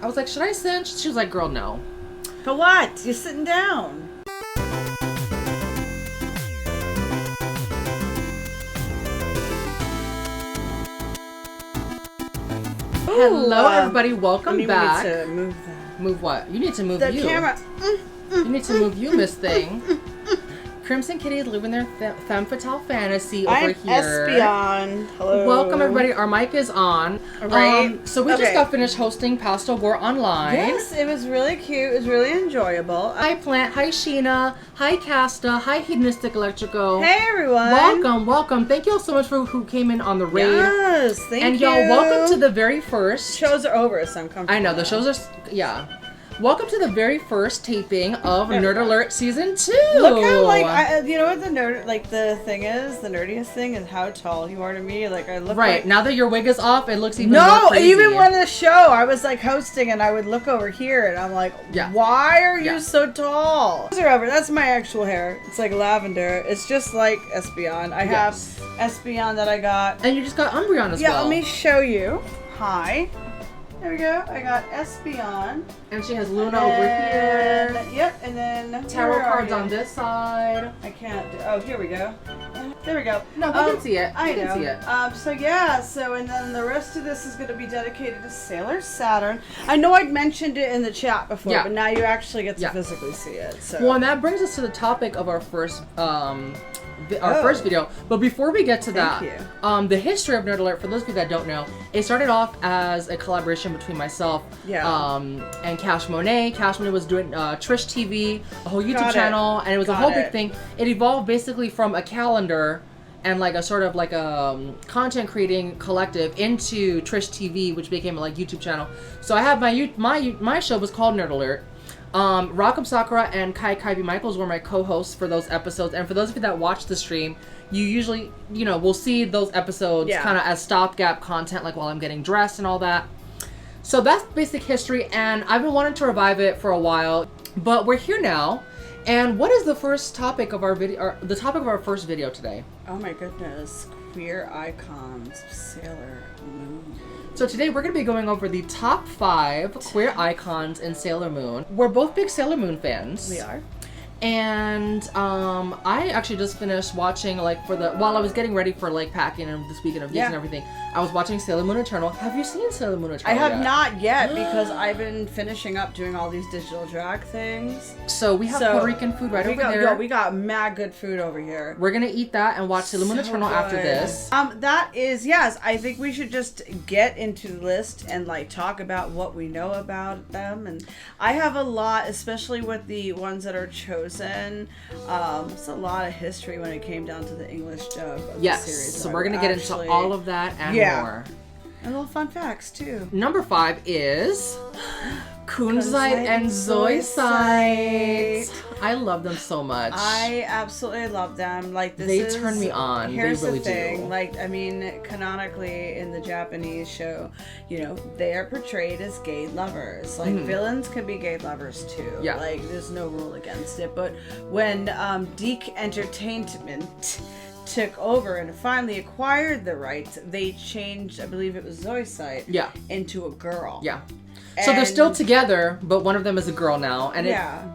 I was like, should I send? She was like, girl, no. For what? You're sitting down. Hello, everybody. Welcome back. We need to move that. Move what? You need to move the you. Camera. You need to move you, Miss Thing. Crimson Kitty is living their femme fatale fantasy over I'm here. Espion. Hello. Welcome, everybody. Our mic is on. Right. So we just got finished hosting Pastel War Online. Yes, it was really cute. It was really enjoyable. Hi, Plant. Hi, Sheena. Hi, Casta. Hi, Hedonistic Electrico. Hey, everyone. Welcome. Thank you all so much for who came in on the raid. Yes, thank you. And y'all, welcome to the very first. Shows are over, so I'm comfortable. I know, the shows are, yeah. Welcome to the very first taping of Nerd Alert Season 2. Look how, like, you know what the nerd, like, the thing is? The nerdiest thing is how tall you are to me. Like, I look right, like... now that your wig is off, it looks even more crazy. Even when the show, I was, like, hosting, and I would look over here, and I'm like, why are you so tall? Those are over. That's my actual hair. It's, like, lavender. It's just like Espion. I have Espion that I got. And you just got Umbreon as well. Yeah, let me show you. Hi. There we go. I got Espion. And she has Luna over here. Yep, and then... Tarot cards on this side. I can't do... Oh, here we go. There we go. No, we can see it. I know. Can see it. So and then the rest of this is going to be dedicated to Sailor Saturn. I know I'd mentioned it in the chat before, but now you actually get to physically see it. So. Well, and that brings us to the topic of our first... first video. But before we get to that, the history of Nerd Alert, for those of you that don't know, it started off as a collaboration between myself and Cash Monet. Cash Monet was doing Trish TV, a whole YouTube channel, and it was a whole big thing. It evolved basically from a calendar and like a sort of like a content creating collective into Trish TV, which became a like YouTube channel. So I have my show was called Nerd Alert. Rock'em Sakura and Kai B. Michaels were my co-hosts for those episodes, and for those of you that watch the stream, you usually, will see those episodes kind of as stopgap content, like while I'm getting dressed and all that. So that's basic history, and I've been wanting to revive it for a while, but we're here now. And what is the first topic of our video, or the topic of our first video today? Oh my goodness, queer icons, Sailor Moon. So today we're going to be going over the top 5 queer icons in Sailor Moon. We're both big Sailor Moon fans. We are. And I actually just finished watching, like, while I was getting ready for, like, packing and this weekend of gigs and everything, I was watching Sailor Moon Eternal. Have you seen Sailor Moon Eternal I have not yet, because I've been finishing up doing all these digital drag things. So we have Puerto Rican food over there. Yeah, we got mad good food over here. We're going to eat that and watch Sailor Moon Eternal after this. That is, yes, I think we should just get into the list and, like, talk about what we know about them. And I have a lot, especially with the ones that are chosen. It's a lot of history when it came down to the English dub of the series. So we're going to get into all of that and more. And little fun facts, too. Number 5 is Kunzite and Zoisite. I love them so much. I absolutely love them. Like, they turn me on. Here's they really the thing. do. Like, I mean, canonically in the Japanese show, they are portrayed as gay lovers. Like, villains can be gay lovers too. Yeah. Like, there's no rule against it. But when Deke Entertainment took over and finally acquired the rights, they changed, I believe it was Zoisite, into a girl. Yeah. So they're still together, but one of them is a girl now. And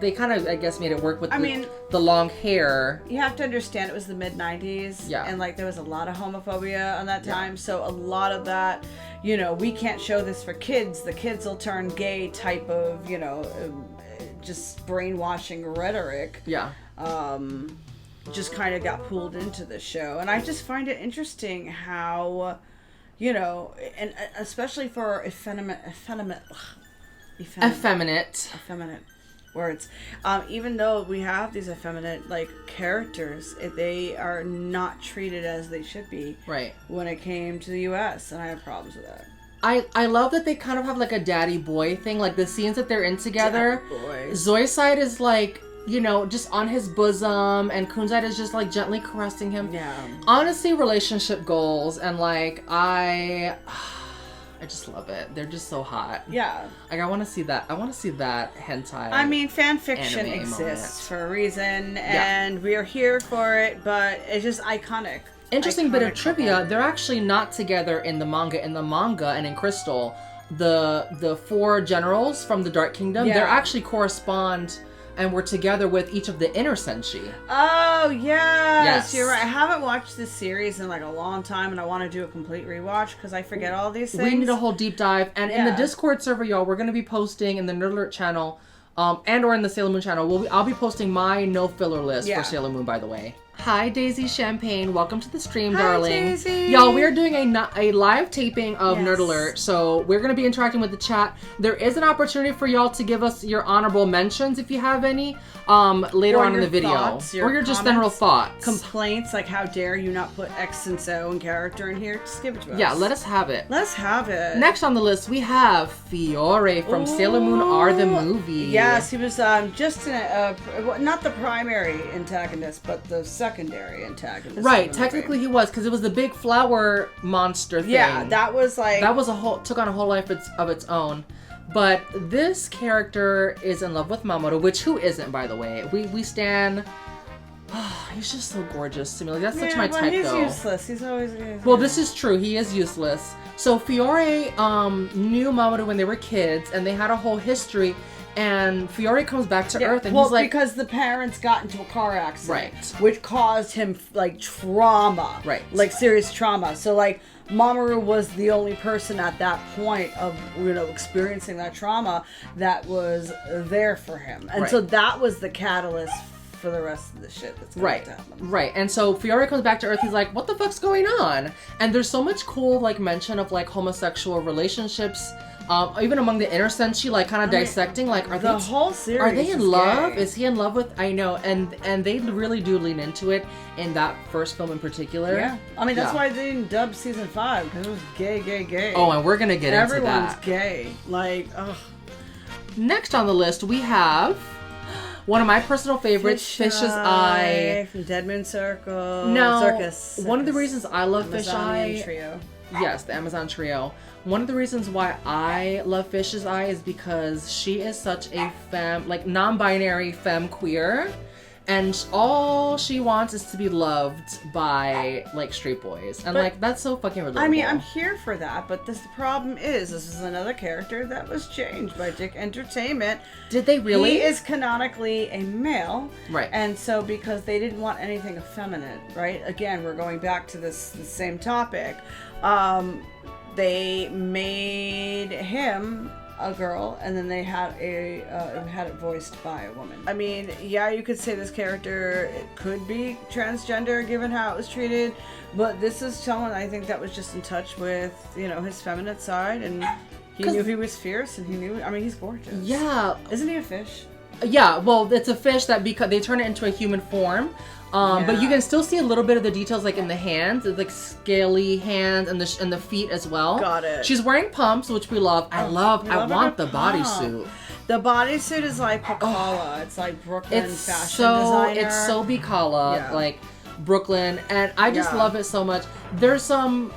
they kind of, I guess, made it work with the long hair. You have to understand it was the mid-90s. Yeah. And, like, there was a lot of homophobia on that time. So a lot of that, we can't show this for kids. The kids will turn gay type of, just brainwashing rhetoric. Yeah. Just kind of got pulled into the show. And I just find it interesting how... and especially for effeminate words. Even though we have these effeminate, like, characters, they are not treated as they should be. Right. When it came to the U.S., and I have problems with that. I love that they kind of have, like, a daddy boy thing. Like, the scenes that they're in together. Zoisite is, like... just on his bosom, and Kunzite is just, like, gently caressing him. Yeah. Honestly, relationship goals, and, like, I just love it. They're just so hot. Yeah. Like, I want to see that. I want to see that hentai. I mean, fan fiction exists for a reason, and we are here for it, but it's just iconic. Interesting bit of trivia, they're actually not together in the manga. In the manga and in Crystal, the 4 generals from the Dark Kingdom, they're actually correspond and we're together with each of the inner senshi. Oh, yes. You're right. I haven't watched this series in like a long time, and I want to do a complete rewatch because I forget all these things. We need a whole deep dive. And in the Discord server, y'all, we're going to be posting in the Nerd Alert channel and or in the Sailor Moon channel. I'll be posting my no filler list for Sailor Moon, by the way. Hi, Daisy Champagne. Welcome to the stream, darling. Daisy. Y'all, we are doing a live taping of Nerd Alert, so we're going to be interacting with the chat. There is an opportunity for y'all to give us your honorable mentions, if you have any, later on in the video. Thoughts, or your just general thoughts. Complaints, like how dare you not put X and So in character in here. Just give it to us. Yeah, let us have it. Let's have it. Next on the list, we have Fiore from Sailor Moon R, the movie. Yes, he was just in not the primary antagonist, but the secondary antagonist. Right, technically he was, because it was the big flower monster thing. Yeah, that was took on a whole life of its own. But this character is in love with Mamoru, which who isn't, by the way? We stan. Oh, he's just so gorgeous to me. Like, that's such my type, he's though. He's useless. He's always. Well, this is true. He is useless. So Fiore knew Mamoru when they were kids, and they had a whole history. And Fiore comes back to Earth, and he's like, because the parents got into a car accident, right, which caused him like trauma, right, like serious trauma. So like Mamoru was the only person at that point of experiencing that trauma that was there for him, and so that was the catalyst for the rest of the shit that's going to happen. Right. And so Fiore comes back to Earth. He's like, what the fuck's going on? And there's so much cool like mention of like homosexual relationships. Even among the inner senshi, like kind of dissecting, like the whole series. Are they in love? Gay. Is he in love with? I know, and they really do lean into it in that first film in particular. Yeah, I mean that's why they didn't dub season 5 because it was gay. Oh, and we're gonna get into that. Everyone's gay. Like, ugh. Next on the list we have one of my personal favorites, Fisheye from Dead Moon Circle. No, Circus. One of the reasons I love Fisheye. Trio. Yes, the Amazon Trio. One of the reasons why I love Fisheye is because she is such a non-binary femme queer, and all she wants is to be loved by like straight boys, and that's so fucking relatable. I mean, I'm here for that, but the problem is this is another character that was changed by Dick Entertainment. Did they really? He is canonically a male, right? And so because they didn't want anything effeminate, right? Again, we're going back to the same topic. They made him a girl, and then they had it voiced by a woman. I mean, yeah, you could say this character could be transgender given how it was treated, but this is someone I think that was just in touch with his feminine side, and he knew he was fierce, and he knew. I mean, he's gorgeous. Yeah, isn't he a fish? Yeah, well, it's a fish that because they turn it into a human form. But you can still see a little bit of the details, like in the hands, it's like scaly hands, and the feet as well. Got it. She's wearing pumps, which we love. I want the bodysuit. The bodysuit is like Pacala. It's like Brooklyn fashion designer. It's so Bicala, like Brooklyn, and I just love it so much. There's some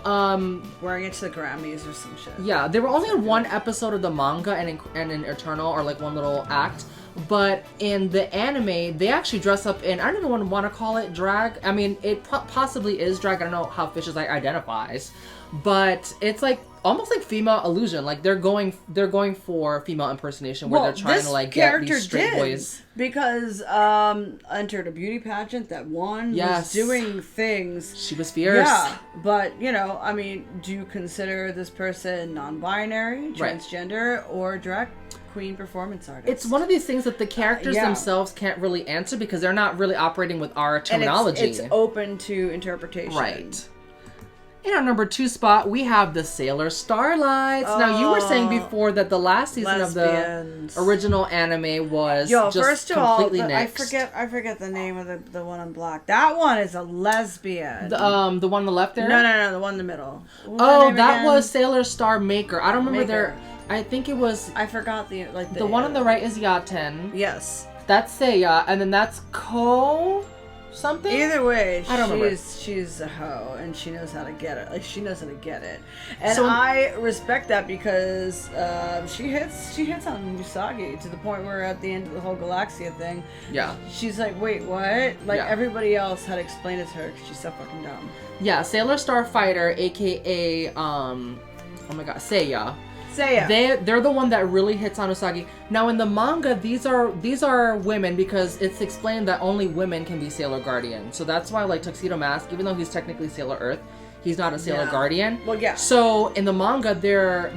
wearing it to the Grammys or some shit. Yeah, they were only in one episode of the manga and in Eternal, or like one little act. But in the anime, they actually dress up in, I don't even want to call it drag. I mean, it possibly is drag. I don't know how Fisheye identifies. But it's like almost like female illusion. Like they're going for female impersonation where they're trying to like get these straight boys. Because entered a beauty pageant that won. Was doing things. She was fierce. Yeah, but I mean, do you consider this person non-binary, transgender, or drag queen performance artist? It's one of these things that the characters themselves can't really answer because they're not really operating with our terminology. And it's open to interpretation. Right. In our number 2 spot, we have the Sailor Starlights. Now, you were saying before that the last season of the original anime was just completely nixed. I forget the name of the one in black. That one is a lesbian. The one on the left there? No, the one in the middle. That was Sailor Star Maker. I don't remember I think it was. I forgot the one on the right is Yaten. Yes. That's Seiya, and then that's Ko something. Either way, I don't remember. She's a hoe, and she knows how to get it. Like she knows how to get it, and I respect that because she hits on Usagi to the point where at the end of the whole Galaxia thing, she's like, wait, what? Like everybody else had explained it to her because she's so fucking dumb. Yeah, Sailor Starfighter, aka oh my god, Seiya. They're the one that really hits on Usagi. Now in the manga, these are women because it's explained that only women can be Sailor Guardian. So that's why like Tuxedo Mask, even though he's technically Sailor Earth, he's not a Sailor Guardian. Well, yeah. So in the manga, they're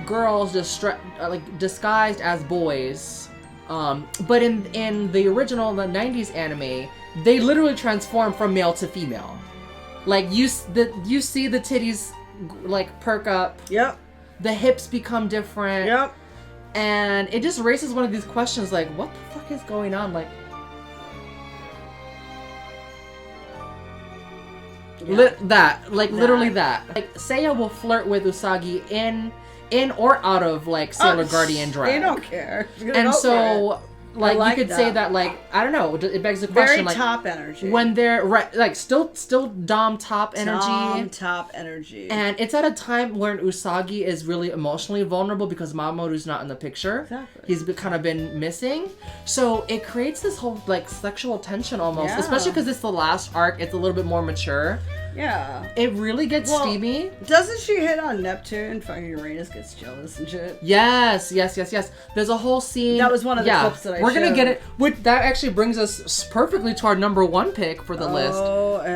girls disguised as boys. But in the original, the 90s anime, they literally transform from male to female. Like you see the titties like perk up. Yep. The hips become different. Yep. And it just raises one of these questions like, what the fuck is going on? Like, literally that. Like, Seiya will flirt with Usagi in or out of like Sailor Guardian drag. They don't care. And so like you could say that like, I don't know, it begs the question very like top energy. When they're like still dom top energy. Dom top energy. And it's at a time when Usagi is really emotionally vulnerable because Mamoru's not in the picture. Exactly. He's kind of been missing. So it creates this whole like sexual tension almost, especially because it's the last arc. It's a little bit more mature. Yeah. It really gets steamy. Doesn't she hit on Neptune? Fucking Uranus gets jealous and shit. Yes. There's a whole scene. That was one of the clips that I We're going to get it. That actually brings us perfectly to our number one pick for the list,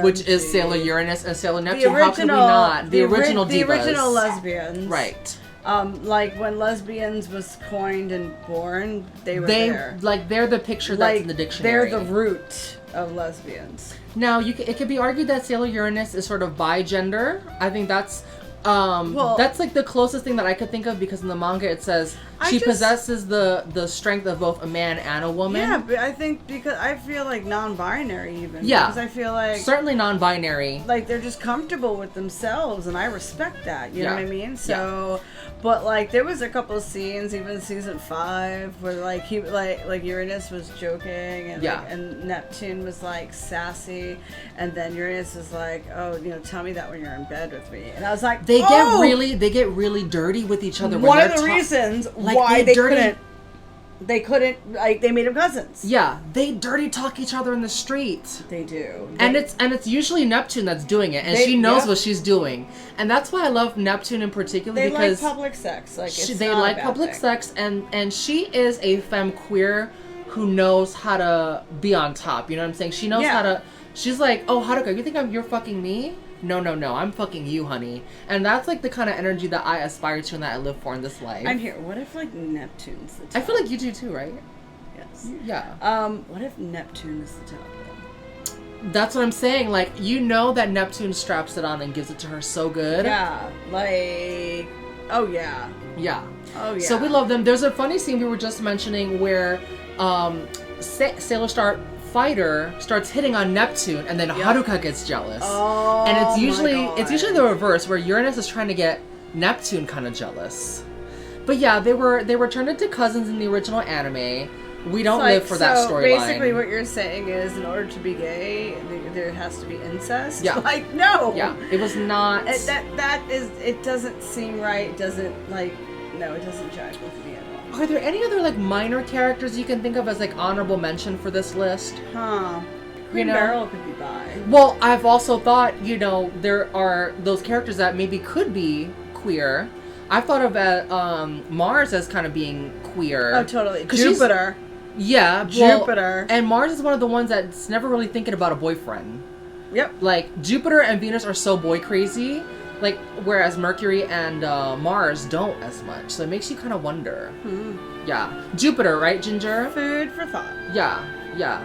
which is Sailor Uranus and Sailor Neptune. How could we not? The original divas. The original lesbians. Right. Like when lesbians was coined and born, they were there. Like they're the picture that's in the dictionary. They're the root of lesbians. Now, it could be argued that Sailor Uranus is sort of bi-gender. I think that's that's like the closest thing that I could think of because in the manga it says she possesses the strength of both a man and a woman. Yeah, but I think because I feel like non-binary even. Yeah. Because I feel like certainly non-binary. Like they're just comfortable with themselves, and I respect that. You know what I mean? So, but like there was a couple of scenes, even season 5, where like he like Uranus was joking, and and Neptune was like sassy, and then Uranus was like, oh, tell me that when you're in bed with me, and I was like, they get really dirty with each other. One of the reasons why they couldn't like they made them cousins. Yeah, they dirty talk each other in the street. They do, and it's usually Neptune that's doing it, and she knows what she's doing, and that's why I love Neptune in particular because they like public sex. Like they like public sex, and she is a femme queer who knows how to be on top. You know what I'm saying? She knows how to. She's like, oh, Haruka, you think you're fucking me? No, I'm fucking you, honey. And that's like the kind of energy that I aspire to and that I live for in this life. I'm here. What if like Neptune's the top? I feel like you do too, right? Yes. Yeah. What if Neptune is the top then? That's what I'm saying. Like, that Neptune straps it on and gives it to her so good. Yeah. Like, oh yeah. Yeah. Oh yeah. So we love them. There's a funny scene we were just mentioning where Sailor Star Fighter starts hitting on Neptune, and then Haruka gets jealous. Oh, and it's usually the reverse, where Uranus is trying to get Neptune kind of jealous. But yeah, they were turned into cousins in the original anime. We don't live for that storyline. Basically, what you're saying is, in order to be gay, there has to be incest. Yeah. Like no. Yeah. It was not. That is. It doesn't seem right. It doesn't it doesn't jive with me. Are there any other like minor characters you can think of as like honorable mention for this list? Green Barrel could be bi. Well, I've also thought, there are those characters that maybe could be queer. I've thought of Mars as kind of being queer. Oh, totally. Jupiter. Jupiter. And Mars is one of the ones that's never really thinking about a boyfriend. Yep. Like, Jupiter and Venus are so boy crazy. Like, whereas Mercury and Mars don't as much. So it makes you kind of wonder. Yeah. Jupiter, right, Ginger? Food for thought. Yeah.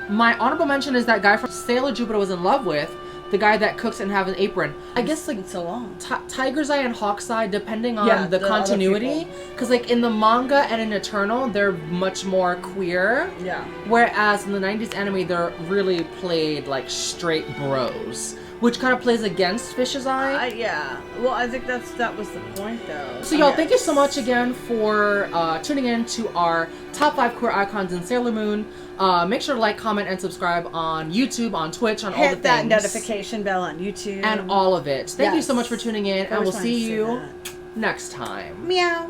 My honorable mention is that guy from Sailor Jupiter was in love with, the guy that cooks and have an apron. I guess, like, so long. Tiger's Eye and Hawk's Eye, depending on the continuity. Because, like, in the manga and in Eternal, they're much more queer. Yeah. Whereas in the 90s anime, they're really played, like, straight bros. Which kind of plays against Fish's Eye. Yeah. Well, I think that was the point, though. So, y'all, thank you so much again for tuning in to our top 5 queer icons in Sailor Moon. Make sure to like, comment, and subscribe on YouTube, on Twitch, on all the things. Hit that notification bell on YouTube. And all of it. Thank you so much for tuning in, and we'll see you next time. Meow.